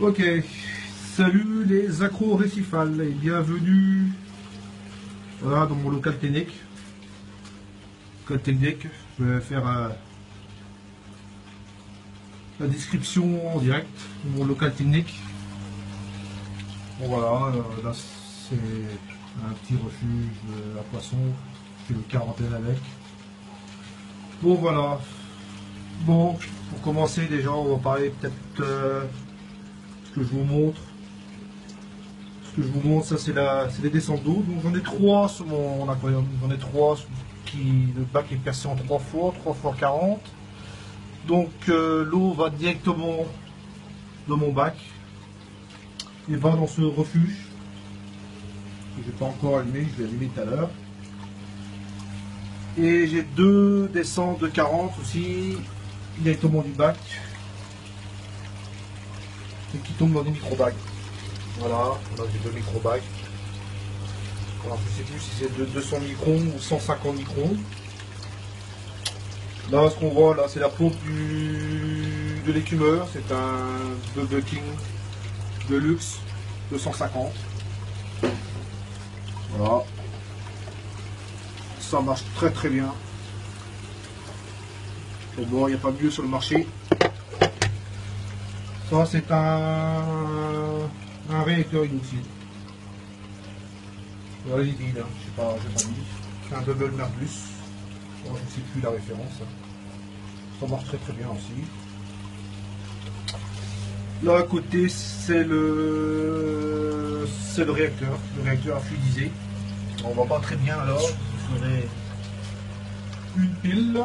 Ok, salut les accro-récifales et bienvenue voilà, dans mon local technique. Je vais faire la description en direct de mon local technique. Bon voilà, là c'est un petit refuge à poissons, je fais une quarantaine avec. Bon voilà, bon pour commencer déjà on va parler peut-être ce que je vous montre. Ce que je vous montre, ça c'est les descentes d'eau. Donc j'en ai trois sur mon aquarium. J'en ai trois le bac est percé en 3 fois 40. Donc l'eau va directement dans mon bac et va dans ce refuge. Que je n'ai pas encore allumé, je vais allumer tout à l'heure. Et j'ai deux descentes de 40 aussi, directement du bac. Et qui tombent dans des micro-bags. Voilà, j'ai deux micro-bags. Alors, je ne sais plus si c'est de 200 microns ou 150 microns. Là, ce qu'on voit, là, c'est la pompe de l'écumeur. C'est un Bubble King Deluxe 250. Voilà. Ça marche très très bien. Et bon, il n'y a pas mieux sur le marché. Ça, c'est un réacteur inoxyde. Voilà les billes, hein. Je sais pas dit. C'est un double Merblus. Bon, je ne sais plus la référence. Ça marche très très bien aussi. Là à côté c'est le réacteur à fluidiser. On voit pas très bien alors. Je ferai une pile.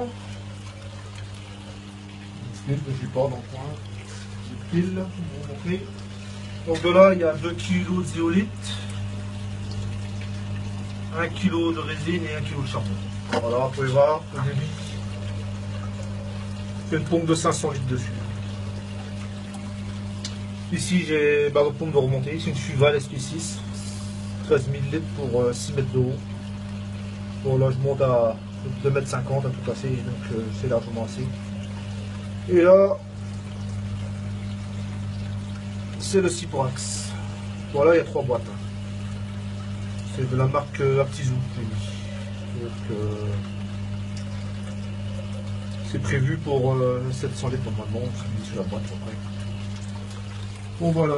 Je ne suis pas dans le coin. Une pile, pour vous montrer. Donc de là il y a 2 kg de zéolite. 1 kg de résine et 1 kg de charbon. Voilà, vous pouvez voir, au débit. J'ai une pompe de 500 litres dessus. Ici j'ai ma pompe de remontée, c'est une Fuval SP6, 13 000 litres pour 6 mètres de haut. Bon là je monte à 2,50 m à tout casser, donc c'est largement assez. Et là, c'est le Cyproax. Voilà, il y a 3 boîtes. C'est de la marque Artisou. Donc c'est prévu pour 700 litres normalement, c'est mis sur la boîte après. Bon voilà.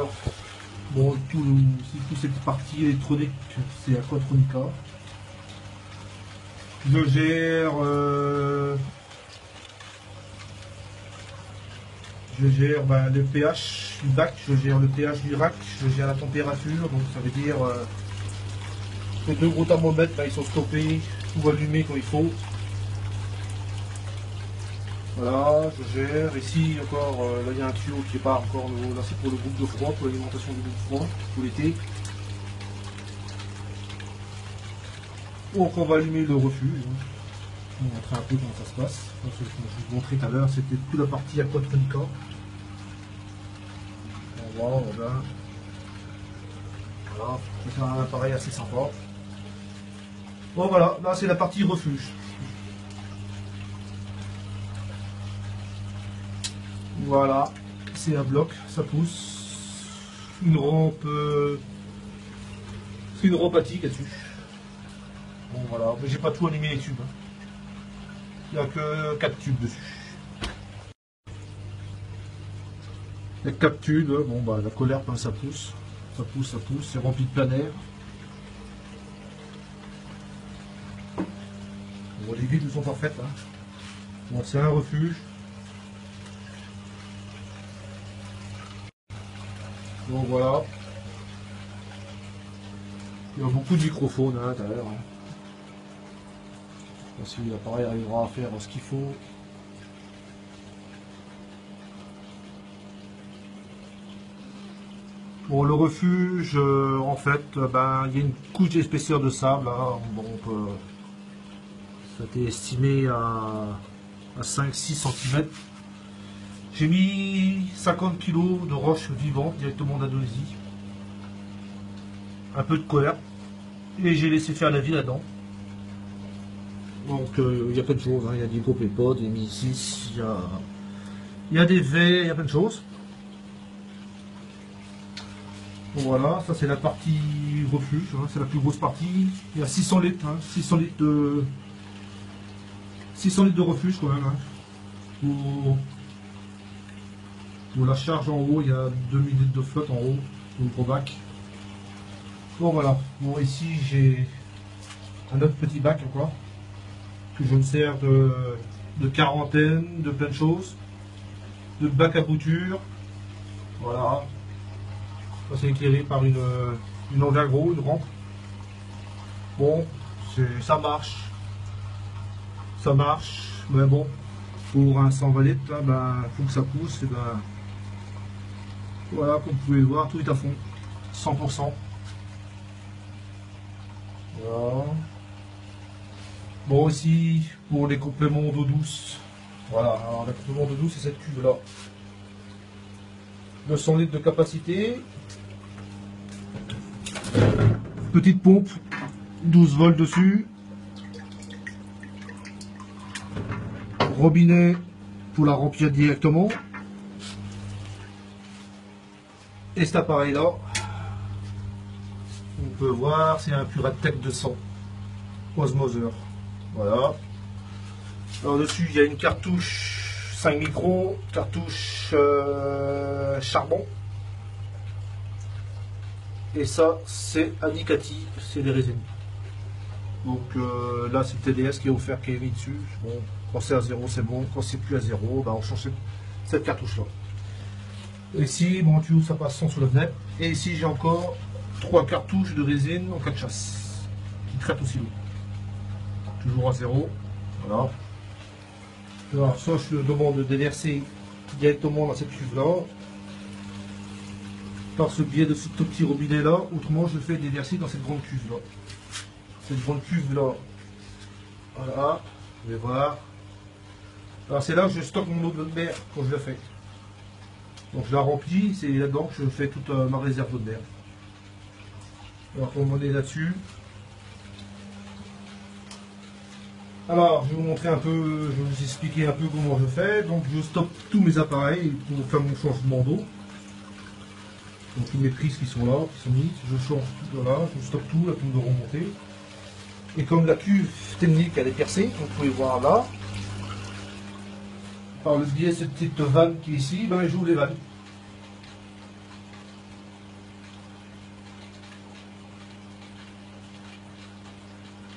Bon toute cette partie électronique c'est Aquatronica. Je gère le pH du bac, je gère le pH du rack, je gère la température, donc ça veut dire les 2 gros thermomètres là, ils sont stoppés, tout allumé quand il faut. Voilà, je gère. Ici encore, là il y a un tuyau qui est pas encore nouveau. Là c'est pour le groupe de froid, pour l'alimentation du groupe de froid pour l'été. Donc on va allumer le refuge. Je vais vous montrer un peu comment ça se passe. Donc, ce que je vous montrais tout à l'heure, c'était toute la partie Aquatronica. Voilà. C'est un appareil assez sympa. Bon voilà, là c'est la partie refuge. Voilà, c'est un bloc, ça pousse. Une rampe, c'est une rampe attique là-dessus. Bon voilà, mais j'ai pas tout animé les tubes. Il n'y a que 4 tubes dessus. Il y a 4 tubes, bon bah la colère, ça pousse. Ça pousse, c'est rempli de plein air. Bon, les vides sont parfaites. Hein. Bon, c'est un refuge. Donc voilà. Il y a beaucoup de microphones à l'intérieur. Hein. Je sais pas si l'appareil arrivera à faire ce qu'il faut. Bon, le refuge, en fait, il y a une couche d'épaisseur de sable. Hein. Bon, ça a été estimé à 5-6 cm. J'ai mis 50 kg de roches vivantes directement d'Indonésie. Un peu de colère. Et j'ai laissé faire la vie là-dedans. Donc il y a plein de choses. Hein. Il y a des copépodes, des Mi6, il y a des vers, il y a plein de choses. Bon, voilà, ça c'est la partie refuge, hein, c'est la plus grosse partie. Il y a 600 litres, hein, 600 litres de refuge quand même. Hein. Pour la charge en haut, il y a 2000 litres de flotte en haut, pour le gros bac. Bon voilà, bon ici j'ai un autre petit bac encore, que je me sers de quarantaine, de plein de choses, de bac à bouture. Voilà, ça c'est éclairé par une envergro, une rampe. Bon, ça marche, mais bon, pour un 120 litres, hein, ben, faut que ça pousse, et ben, voilà, comme vous pouvez le voir, tout est à fond, 100%. Voilà. Bon, aussi pour les compléments d'eau douce, voilà, alors les compléments d'eau douce, c'est cette cuve là, 200 litres de capacité, petite pompe, 12 volts dessus, robinet pour la remplir directement, et cet appareil là, on peut voir, c'est un Puratech 200 Osmoser. Voilà. Alors dessus il y a une cartouche 5 micros, cartouche charbon. Et ça c'est Anicati, c'est des résines. Donc là c'est le TDS qui est offert, qui est mis dessus. Bon, quand c'est à 0 c'est bon, quand c'est plus à 0, bah, on change cette cartouche là. Et ici, bon tuyau ça passe sans sous la fenêtre. Et ici j'ai encore 3 cartouches de résine en cas de chasse, qui traitent aussi l'eau. Toujours à 0. Voilà. Alors ça je le demande de déverser directement dans cette cuve là, par ce biais de ce petit robinet là, autrement je le fais déverser dans cette grande cuve là. Cette grande cuve là, voilà, vous allez voir. Alors c'est là que je stocke mon eau de mer quand je la fais. Donc je la remplis, c'est là-dedans que je fais toute ma réserve d'eau de mer. Alors on est là-dessus. Alors, je vais vous montrer un peu, je vais vous expliquer un peu comment je fais. Donc, je stoppe tous mes appareils pour faire mon changement d'eau. Donc, tous mes prises qui sont là, qui sont mises, je change tout, voilà, je stoppe tout, la tombe de remonter. Et comme la cuve technique, elle est percée, comme vous pouvez voir là, par le biais de cette petite vanne qui est ici, ben, j'ouvre les vannes.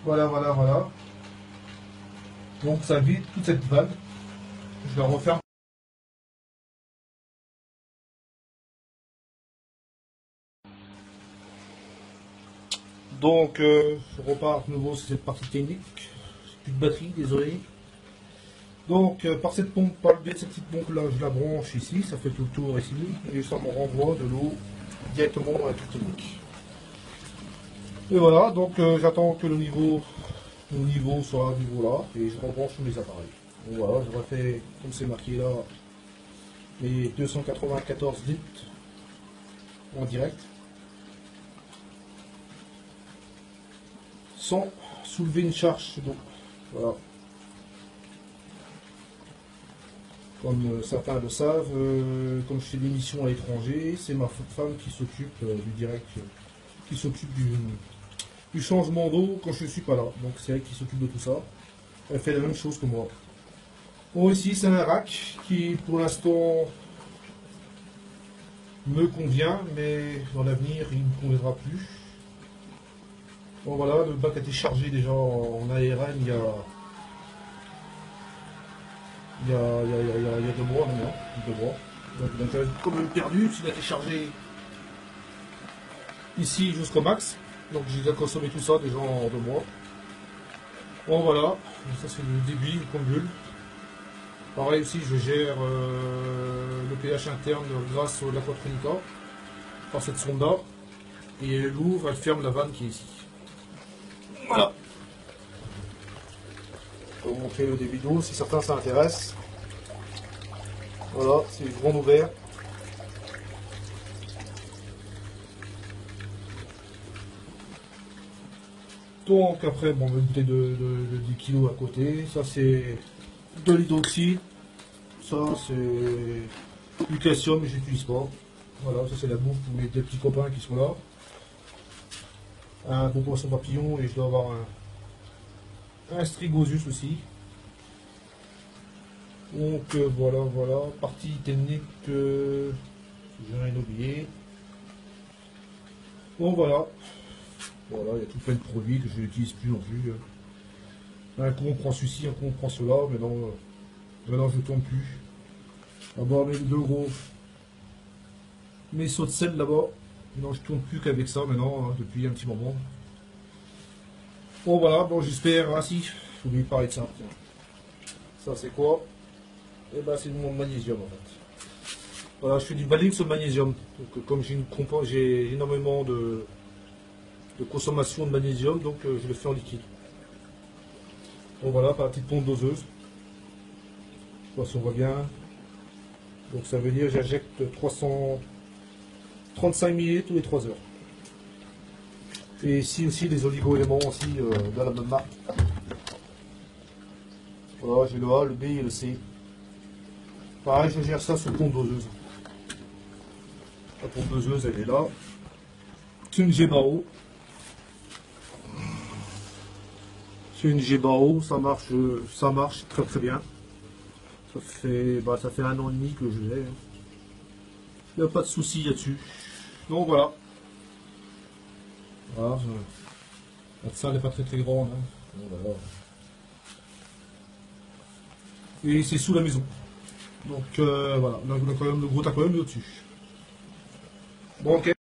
Voilà, voilà, voilà. Donc ça vide toute cette vanne. Je la referme. Donc je repars de nouveau sur cette partie technique. Plus de batterie, désolé. Donc par cette pompe, par le biais de cette petite pompe là, je la branche ici, ça fait tout le tour ici, et ça me renvoie de l'eau directement dans la cuve technique. Et voilà, donc j'attends que le niveau soit à ce niveau là, et je rebranche tous les appareils. Donc voilà, je refais, comme c'est marqué là, les 294 litres en direct, sans soulever une charge d'eau. Voilà. Comme certains le savent, comme je fais des missions à l'étranger, c'est ma femme qui s'occupe du direct, qui s'occupe du changement d'eau quand je ne suis pas là. Donc c'est elle qui s'occupe de tout ça. Elle fait la même chose que moi. Bon, ici c'est un rack qui pour l'instant me convient, mais dans l'avenir il ne me conviendra plus. Bon voilà, le bac a été chargé déjà en ARN il y a 2 mois maintenant. 2 mois. Donc il a quand même perdu, il a été chargé ici jusqu'au max. Donc j'ai déjà consommé tout ça déjà en 2 mois. Bon voilà, ça c'est le débit, le combule. Pareil aussi je gère le pH interne grâce à l'Aquatronica par cette sonde là. Et elle ouvre, elle ferme la vanne qui est ici. Voilà. Je vais vous montrer le débit d'eau si certains ça intéresse. Voilà, c'est grand ouvert. Donc après, bon, une bouteille de 10 kg à côté. Ça c'est de l'hydroxyde. Ça c'est du calcium, mais je n'utilise pas. Voilà, ça c'est la bouffe pour mes deux petits copains qui sont là. Un beau poisson papillon et je dois avoir un strigosus aussi. Donc voilà, voilà, partie technique, j'ai rien oublié. Bon voilà, voilà, il y a tout plein de produits que je n'utilise plus non plus. Un coup on prend ceci, un coup on prend cela, maintenant je ne tourne plus. D'abord mes deux gros, mes sauts de sel là-bas. Non, je tourne plus qu'avec ça maintenant, hein, depuis un petit moment. Bon voilà, bon j'espère, ah si, j'ai oublié de parler de ça. Tiens. Ça c'est quoi? Et ben c'est mon magnésium en fait. Voilà, je fais du baling sur le magnésium. Donc comme j'ai énormément de consommation de magnésium, donc je le fais en liquide. Bon voilà, par la petite pompe doseuse. Je sais pas si on voit bien. Donc ça veut dire j'injecte 335 ml tous les 3 heures. Et ici aussi des oligo-éléments aussi de la même marque. Voilà, j'ai le A, le B et le C. Pareil, je gère ça sur pompe doseuse. La pompe doseuse, elle est là. C'est une G-Bao. C'est une G-Bao, ça marche très très bien. Ça fait 1 an et demi que je l'ai. Il n'y a pas de souci là-dessus. Donc voilà. Voilà, la salle n'est pas très très grande. Hein. Voilà. Et c'est sous la maison. Donc voilà, on a quand même le gros aquarium au-dessus. Bon, ok.